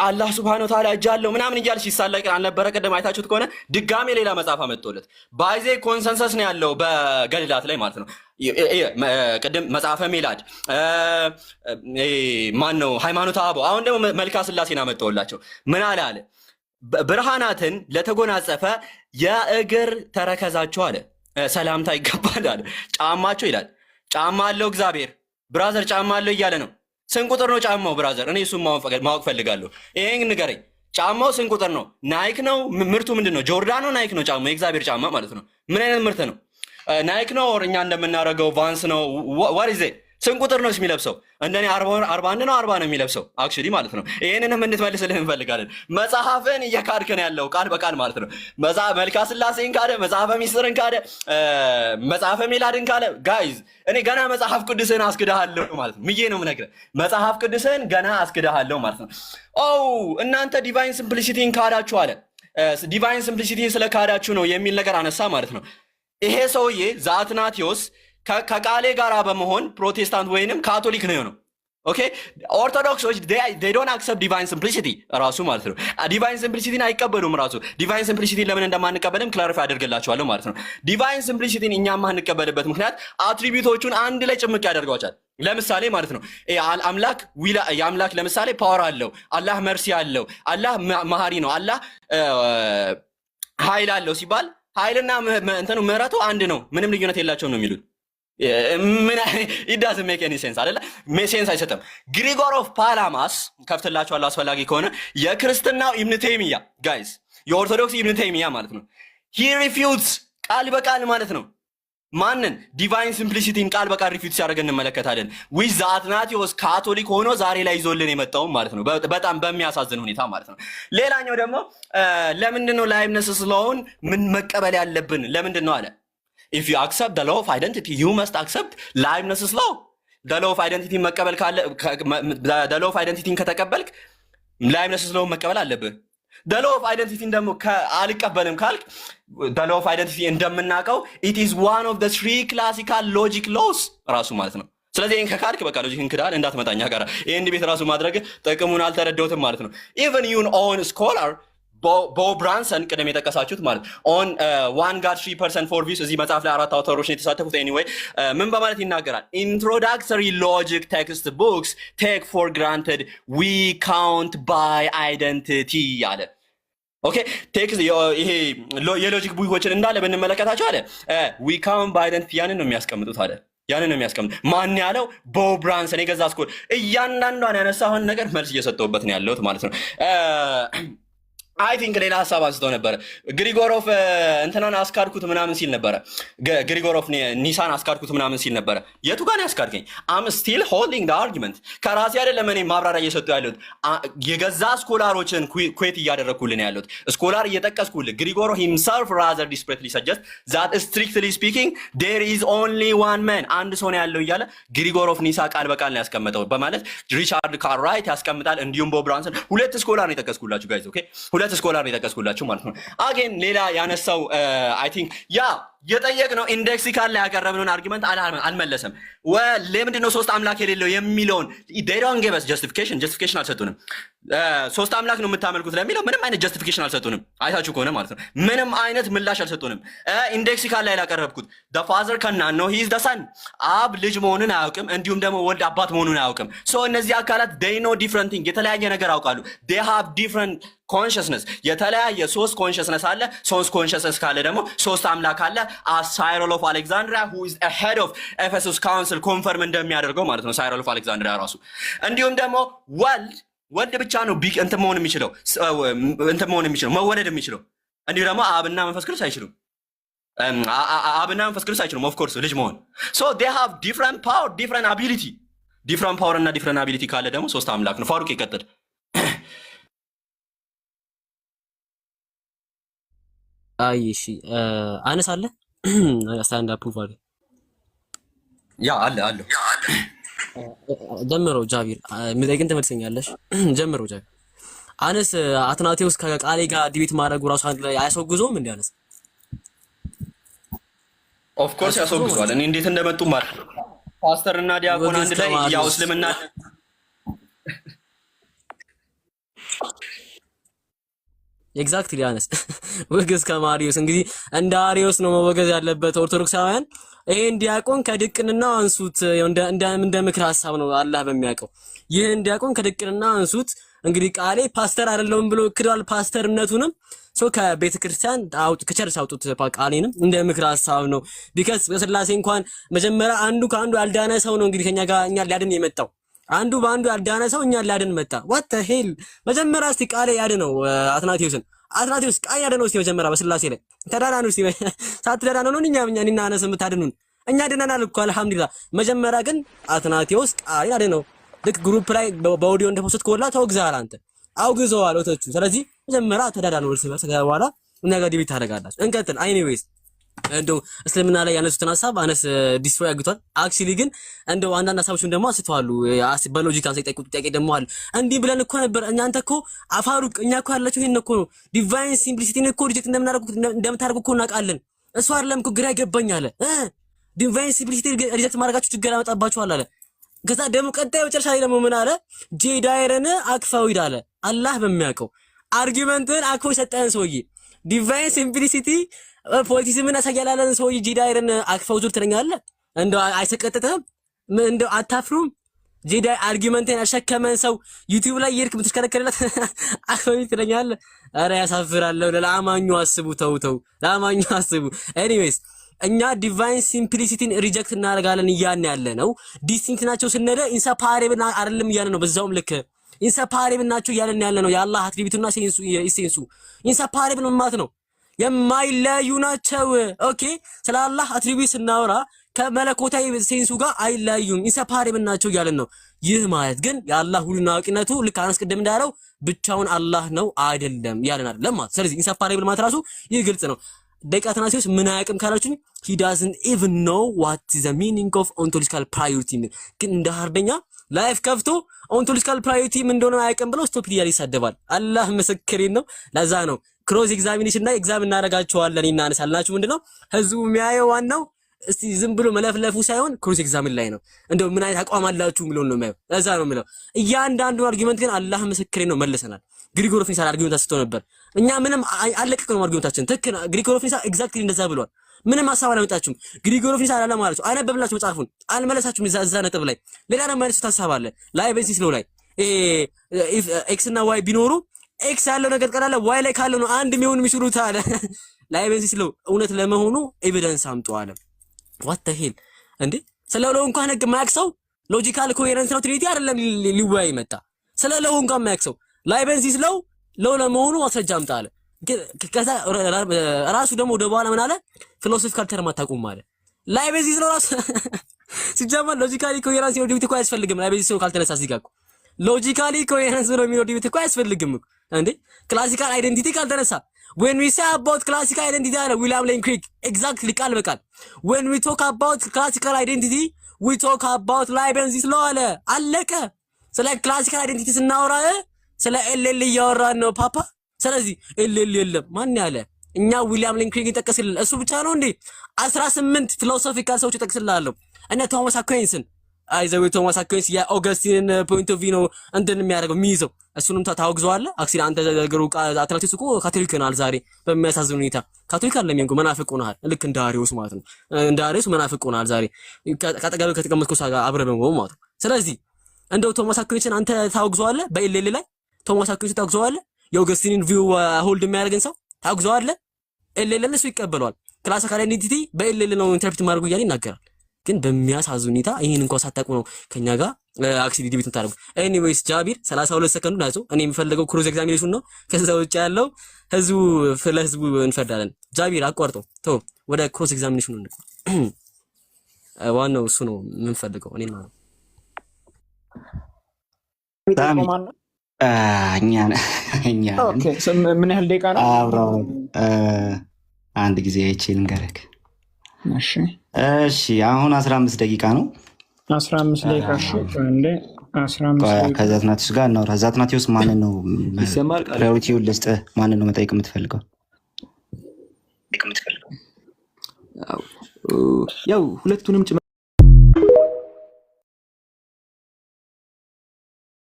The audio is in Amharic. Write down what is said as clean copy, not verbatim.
አላህ ሱብሃነሁ ወተዓላ እጅ አለው ምናምን እያልሽ ይሳለቅ አልነበረ? ቀደም አይታችሁት ከሆነ ድጋሜ ሌላ መጽሐፍ አመጣለት። ባይዜ ኮንሰንሰስ ነው ያለው በገድላት ላይ ማለት ነው። ቅድም መጽሐፈ ሜላድ ማን ነው ሃይማኖተ አበው። አሁን ደግሞ መልካ ስላሴን አመጣውላቸው። ምን አለ አለ ብርሃናትን ለተጎናጸፈ የእግር ተረከዛቸው አለ ሰላምታ ይገባል አለ። ጫማቸው ይላል ጫማ አለው እግዚአብሔር ብራዘር ጫማ አለው እያለ ነው። ስንት ቁጥር ነው ጫማው ብራዘር? እኔ እሱን ማወቅ ፈልጋለሁ። ይሄን ንገረኝ። ጫማው ስንት ቁጥር ነው? ናይክ ነው? ምርቱ ምንድን ነው? ጆርዳን ነው? ናይክ ነው? ጫማው የእግዚአብሔር ጫማ ማለት ነው። ምን አይነት ምርት ነው? ናይክ ነው? እኛ እንደምናደርገው ቫንስ ነው? ዋት ኢዝ ኢት? ስንት ቁጥር ነው የሚለብሰው? እንደኔ 41 ነው 40 ነው የሚለብሰው አክቹሊ ማለት ነው። ይሄንንም እንድትመልስልህ እንፈልጋለን። መጽሐፍን እየካድከን ያለው ቃል በቃል ማለት ነው። መልካ ስላሴን ካደ፣ መጽሐፈ ሚስጥርን ካደ፣ መጽሐፈ ሜላድን ካለ ጋይዝ እኔ ገና መጽሐፍ ቅዱስን አስክዳሃለሁ ማለት ነው። ምዬ ነው የምነግርህ መጽሐፍ ቅዱስን ገና አስክዳሃለሁ ማለት ነው። እናንተ ዲቫይን ሲምፕሊሲቲን ካዳችሁ አለ። ዲቫይን ሲምፕሊሲቲን ስለካዳችሁ ነው የሚል ነገር አነሳ ማለት ነው። ይሄ ሰውዬ ዘአትናቴዎስ ከቃሌ ጋራ በመሆን ፕሮቴስታንት ወይንም ካቶሊክ ነው የሆነው። ኦኬ ኦርቶዶክሶች they don't accept divine simplicity ራሱ ማለት ነው። ዲቫይን ሲምፕሊሲቲን አይቀበሉም ራሱ። ዲቫይን ሲምፕሊሲቲን ለምን እንደማንቀበልም ክላሪፋይ አደርግላችኋለሁ ማለት ነው። ዲቫይን ሲምፕሊሲቲን እኛ የማንቀበልበት ምክንያት አትሪቢዩቶቹን አንድ ላይ ጭምቅ ያደርጓቸዋል። ለምሳሌ ማለት ነው የአምላክ ለምሳሌ ፓወር አለው፣ አላህ መርሲ አለው፣ አላህ መሐሪ ነው፣ አላህ ኃይል አለው ሲባል ኃይልና እንትኑ ምህረቱ አንድ ነው፣ ምንም ልዩነት የላቸውም ነው የሚሉት። ምን it doesn't make any sense አይደለ? ሴንስ አይሰጥም። ግሪጎር ኦፍ ፓላማስ ከፍትላችኋለሁ አስፈላጊ ከሆነ የክርስትናው ኢብኑ ተይሚያ ጋይስ፣ የኦርቶዶክስ ኢብኑ ተይሚያ ማለት ነው። he refutes ቃል በቃል ማለት ነው ማንን? ዲቫይን ሲምፕሊሲቲን ቃል በቃል ሪፊዩት ሲያደርግ እንመለከታለን። ዊዝ አትናቴዎስ ካቶሊክ ሆኖ ዛሬ ላይ ይዞልን የመጣው ማለት ነው። በጣም በሚያሳዝን ሁኔታ ማለት ነው። ሌላኛው ደግሞ ለምንድን ነው ላይብነስ ስለሆን ምን መቀበል ያለብን ለምንድን ነው አለ? If you accept the law of identity, you must accept Leibniz's law. The law of identity መቀበል ካለ the law of identity ከተቀበልክ Leibniz's law መቀበል አለብህ። the law of identity ደግሞ አልቀበልም ካልክ the law of identity እንደምናውቀው it is one of the three classical logic laws ራሱ ማለት ነው። ስለዚህ ይሄን ከካድክ በቃ ሎጂክን ክዳል እንዳትመጣኛ ጋር ይሄን ቤት ራሱ ማድረግ ጥቅሙን አልተረዳሁትም ማለት ነው። even your own scholar ቦ ብራንሰን ቅድም የጠቀሳችሁት ማለት ኦን ዋን ጋድ 3% ፎር ቪውስ እዚህ መጽሐፍ ላይ 4 አውተሮች ነው የተሳተፉት። ኤኒዌይ ምን በማለት ይናገራል? ኢንትሮዳክተሪ ሎጂክ ቴክስት ቡክስ ቴክ ፎር ግራንትድ ዊ ካውንት ባይ አይደንቲቲ አለ። ኦኬ ቴክስት ይሄ የሎጂክ ቡኮችን እንዳለ ብንመለከታቸው አለ ዊ ካውንት ባይ አይደንቲቲ ያንን ነው የሚያስቀምጡት አለ። ያንን ነው የሚያስቀምጡት። ማን ያለው? ቦ ብራንሰን የገዛ ስኮል። እያንዳንዷን ያነሳውን ነገር መልስ እየሰጠሁበት ነው ያለሁት ማለት ነው። አይ ቲንክ ሌላ ሀሳብ አንስተው ነበረ። ግሪጎሮፍ እንትናን አስካድኩት ምናምን ሲል ነበረ። ግሪጎሮፍ ኒሳን አስካድኩት ምናምን ሲል ነበረ። የቱ ጋር ያስካድከኝ? አም ስቲል ሆልዲንግ ዘ አርጊመንት። ከራሴ አይደለም እኔ ማብራሪያ እየሰጡ ያለሁት የገዛ ስኮላሮችን ኩዌት እያደረግኩልን ያለሁት ስኮላር እየጠቀስኩልህ። ግሪጎሮ ሂምሰልፍ ራዘር ዲስፕሬትሊ ሰጀስት ዛት ስትሪክትሊ ስፒኪንግ ዴር ኢዝ ኦንሊ ዋን ማን፣ አንድ ሰው ነው ያለው እያለ ግሪጎሮፍ ኒሳ ቃል በቃል ነው ያስቀመጠው በማለት ሪቻርድ ካርራይት ያስቀምጣል። እንዲሁም ቦብ ብራንሰን ሁለት ስኮላር ነው የጠቀስኩላችሁ ጋይዝ። ኦኬ ሁለት ስኮላር ነው የጠቀስኩላችሁ ማለት ነው። አጌን ሌላ ያነሳው አይ ቲንክ የጠየቅነው ኢንዴክሲካል ላይ ያቀረብነውን አርጊመንት አልመለሰም። ለምንድን ነው ሶስት አምላክ የሌለው የሚለውን they don't give us justification አልሰጡንም። ሶስት አምላክ ነው የምታመልኩት ለሚለው ምንም አይነት ጀስቲፊኬሽን አልሰጡንም። አይታችሁ ከሆነ ማለት ነው ምንም አይነት ምላሽ አልሰጡንም። ኢንዴክሲካል ላይ ላቀረብኩት the father ከናን ነው he is the son፣ አብ ልጅ መሆኑን አያውቅም፣ እንዲሁም ደግሞ ወልድ አባት መሆኑን አያውቅም። ሶ እነዚህ አካላት they know different thing፣ የተለያየ ነገር ያውቃሉ። they have different consciousness፣ የተለያየ ሶስት ኮንሽስነስ አለ። ሶስት ኮንሽስነስ ካለ ደግሞ ሶስት አምላክ አለ። ሳይሮል ኦፍ አሌክዛንድሪያ who is a head of Ephesus council ኮንፈርም እንደሚያደርገው ማለት ነው ሳይሮል ኦፍ አሌክዛንድሪያ ራሱ። እንዲሁም ደግሞ ወልድ ብቻ ነው እንትን መሆን የሚችለው መወለድ የሚችለው። እንዲሁ ደግሞ አብና መንፈስ ቅዱስ አይችሉም። አብና መንፈስ ቅዱስ አይችሉም ኦፍ ኮርስ ልጅ መሆን። so they have different power different ability different power እና different ability ካለ ደግሞ ሶስት አምላክ ነው። ፋሩቅ ይቀጥል። አይ እሺ አነሳለህ ስታንድ አፕ ፕሩፍ አለ ጀምሮ ጃቢር ምንድን ትመልሰኛለሽ? ጀምሮ ጃቢር አነስ አትናቴዎስ ከቃሌ ጋር ዲቤት ማድረጉ ራሱ አንድ ላይ አያስወግዘውም እንዴ? አነስ ኦፍ ኮርስ ያስወግዘዋል። እኔ እንዴት እንደመጡ ማለት ፓስተር እና ዲያቆን አንድ ላይ ያው እስልምና ኤግዛክትሊ አነስ ወገዝ ከማሪዮስ እንግዲህ እንደ አሪዮስ ነው መወገዝ ያለበት ኦርቶዶክሳውያን። ይሄን ዲያቆን ከድቅንና አንሱት እንደ ምክር ሐሳብ ነው አላህ በሚያውቀው። ይሄን ዲያቆን ከድቅንና አንሱት። እንግዲህ ቃሌ ፓስተር አይደለም ብሎ ክዷል ፓስተርነቱንም ከቤተ ክርስቲያን ከቸርች አውጡት ቃሌንም እንደ ምክር ሐሳብ ነው። ቢካዝ በስላሴ እንኳን መጀመሪያ አንዱ ከአንዱ ያልዳነ ሰው ነው እንግዲህ ከኛ ጋር እኛ ሊያድን የመጣው። አንዱ በአንዱ ያልዳነ ሰው እኛ ሊያድን መጣ። what the hell መጀመሪያ እስቲ ቃሌ ያድነው አትናቴዎስ ቃል ያድነው እስቲ መጀመሪያ በስላሴ ላይ ተዳዳኑ እስቲ ሳትዳዳኑ ነው እኛና አነስ የምታድኑን። እኛ ድነናል እኮ አልሐምዱሊላህ። መጀመሪያ ግን አትናቴዎስ ቃል ያድነው። ልክ ግሩፕ ላይ በኦዲዮ እንደፖስት ኮላ ተወግዛል አንተ አውግዘዋል ወተቹ። ስለዚህ መጀመሪያ ተዳዳኑ እርስ በርስ በኋላ እኛ ጋር ዲቤት ታደርጋላችሁ። እንቀጥል። ኤኒዌይስ እንደው እስልምና ላይ ያነሱትን ሐሳብ አነስ ዲስትሮይ አግቷል። አክቹሊ ግን እንደው አንዳንድ ሐሳቦችን ደግሞ አንስተዋል። በሎጂክ አንተ ጠይቁት ጥያቄ ደግሞ አለ። እንዲህ ብለን እኮ ነበር እናንተ እኮ አፋሩቅ እኛ እኮ ያላችሁ ይሄን እኮ ነው ዲቫይን ሲምፕሊሲቲን እኮ ሪጀክት እንደምታደርጉ እኮ እናውቃለን። እሱ አይደለም እኮ ግራ ይገባኛል። ዲቫይን ሲምፕሊሲቲ ሪጀክት ማድረጋችሁ ችግር ያመጣባችኋል አለ። ከዛ ደግሞ ቀጣይ መጨረሻ ላይ ደግሞ ምን አለ? ጄዳይረን አክፋው ይላል። አላህ በሚያውቀው አርጊመንትን አክፎ የሰጠህን ሰውዬ ዲቫይን ሲምፕሊሲቲ ፖለቲሲዝምን ያሳያላለን ሰውዬ ጄዳይረን አክፋው ዙር ትለኛለህ። እንደው አይሰቀጥተህም? እንደው አታፍሩም? ጄዳይ አርጊመንትን ያሸከመን ሰው ዩቲዩብ ላይ የርክ ምትሽከረከረለት አክፋው ትለኛለህ? አረ ያሳፍራል። ለአማኙ አስቡ። ተው ለአማኙ አስቡ። ኤኒዌይስ እኛ ዲቫይን ሲምፕሊሲቲን ሪጀክት እናደርጋለን እያልን ያለ ነው። ዲስቲንክት ናቸው ስንለ ኢንሰፓሬብል አይደለም እያልን ነው። በዛውም ልክ ኢንሰፓሬብል ናቸው እያልን ያለ ነው። የአላህ አትሪቢዩትና ሴንሱ ኢንሰፓሬብል ማለት ነው፣ የማይለያዩ ናቸው። ኦኬ ስለ አላህ አትሪቢዩት ስናወራ ከመለኮታዊ ሴንሱ ጋር አይለያዩም፣ ኢንሰፓሬብል ናቸው እያልን ነው። ይህ ማለት ግን የአላህ ሁሉን አዋቂነቱ ልክ አነስ ቅድም እንዳለው ብቻውን አላህ ነው አይደለም እያልን አይደለም ማለት። ስለዚህ ኢንሰፓሬብል ማለት ራሱ ይህ ግልጽ ነው። ደቂቃ አትናቴዎስ ምን አያውቅም ካላችሁኝ he doesn't even know what is the meaning of ontological priority። ግን እንደ ሀርደኛ ላይፍ ከፍቶ ontological priority ምን እንደሆነ አያውቅም ብሎ ስቶፕ ዲያል ይሳደባል። አላህ ምስክሬን ነው። ለዛ ነው ክሮስ ኤግዛሚኔሽን ላይ ኤግዛም እናደርጋቸዋለን እናነሳላችሁ። ምንድነው ህዝቡ የሚያየው ዋናው እስቲ ዝም ብሎ መለፍለፉ ሳይሆን ክሮስ ኤግዛሚን ላይ ነው። እንደው ምን አይነት አቋም አላችሁ የሚለውን ነው የሚያየው። ለዛ ነው የሚለው እያንዳንዱ አርጊመንት ግን አላህ ምስክሬን ነው መልሰናል። ግሪጎር ኦፍ ኒሳ አርጊመንት አስቶ ነበር። እኛ ምንም አለቀቀው አርጊመንታችን ትክክል። ግሪጎር ኦፍ ኒሳ ኤግዛክትሊ እንደዛ ብሏል። ምንም ሐሳብ አላመጣችሁም። ግሪጎር ኦፍ ኒሳ አላለ ማለት ነው። አነበብላችሁ መጽሐፉን አልመለሳችሁም። እዛ ነጥብ ላይ ሌላ ነው ማለት ሐሳብ አለ ላይ በዚህ ስለው ላይ ኤክስ እና ዋይ ቢኖሩ ኤክስ ያለው ነገር ቀላለ ዋይ ላይ ካለው ነው አንድ የሚሆን የሚሽሩት አለ ላይ በዚህ ስለው እውነት ለመሆኑ ኤቪደንስ አምጡ አለ። what the hell እንዴ ስለለው እንኳን ህግ ማያክሰው ሎጂካል ኮሄረንስ ነው ትሪቲ አይደለም ሊወያይ መጣ። ስለለው እንኳን ማያክሰው ላይ በዚህ ስለው ለመሆኑ ማስረጃ አምጣ አለ። ከዛ ራሱ ደግሞ ወደ በኋላ ምን አለ? ፊሎሶፊካል ተርም አታውቁም አለ። ላይ በዚህ ስለው ራሱ ሲጀመር ሎጂካሊ ኮሄረንስ ነው ዲቪቲ እኮ አያስፈልግም። ላይ በዚህ ስለው ካልተነሳ ሲጋቁ ሎጂካሊ ኮሄረንስ ነው የሚለው ዲቪቲ እኮ አያስፈልግም እንዴ። ክላሲካል አይደንቲቲ ካልተነሳ when we say about classical identity አለ ዊሊያም ሌን ክሪክ ኤግዛክትሊ ቃል በቃል when we talk about classical identity we talk about Leibniz law አለ አለቀ። ስለ ክላሲካል አይደንቲቲ ስናወራ ስለ ኤልኤል እያወራን ነው ፓፓ። ስለዚህ ኤልኤል የለም ማን ያለ እኛ ዊሊያም ሌን ክሪክ ይጠቀስልን እሱ ብቻ ነው እንዴ? 18 ፊሎሶፊካል ሰዎች ይጠቅስልሃለሁ እነ ቶማስ አኩዊንስን አይዘው ቶማስ አኩዊንስ የኦገስቲን ፖይንት ኦፍ ቪው ነው እንትን የሚያደርገው የሚይዘው እሱንም ታውግዘዋለህ። አክሲል አንተ ነገሩ አትናቴዎስ እኮ ካቶሊክ ናል ዛሬ በሚያሳዝን ሁኔታ ካቶሊክ አይደለም ያንጎ መናፍቅ ሆነሃል። ልክ እንደ አሪዮስ ማለት ነው። እንደ አሪዮስ መናፍቅ ሆነሃል ዛሬ ከጠገበ ከተቀመጥከው ሳጋ አብረህ በመሆን ማለት ነው። ስለዚህ እንደው ቶማስ አኩዊንስን አንተ ታውግዘዋለህ። በኤልኤል ላይ ቶማስ አኩዊንስ ታውግዘዋለህ። የኦገስቲንን ቪው ሆልድ የሚያደርግን ሰው ታውግዘዋለህ። ኤልኤል እሱ ይቀበለዋል። ክላሲካል አይደንቲቲ በኤልኤል ነው ኢንተርፕሬት ማድረግ እያለ ይናገራል። ግን በሚያሳዝን ሁኔታ ይሄን እንኳን ሳታውቁ ነው ከኛ ጋር አክሲዲ ዲቤት ታደርጉ። ኤኒዌይስ ጃቢር 32 ሰከንድ ናቸው። እኔ የምፈልገው ክሮስ ኤግዛሚኔሽን ነው። ከዛ ውጭ ያለው ህዝቡ ፍለህዝቡ እንፈርዳለን። ጃቢር አቋርጦ ተው፣ ወደ ክሮስ ኤግዛሚኔሽኑ እንቆ ዋናው እሱ ነው የምንፈልገው። እኔ ማለት እኛ ኦኬ። ምን ያህል ደቂቃ ነው? አብረው አንድ ጊዜ አይቼ ልንገርህ። እሺ አሁን 15 ደቂቃ ነው። 15 ደቂቃ እሺ። እንዴ 15 ከዛ አትናቴዎስ ጋር እናውራ። ከዛ አትናቴዎስ ማንን ነው ፕራዮሪቲውን ልስጥህ? ማንን ነው መጠየቅ የምትፈልገው? ያው ሁለቱንም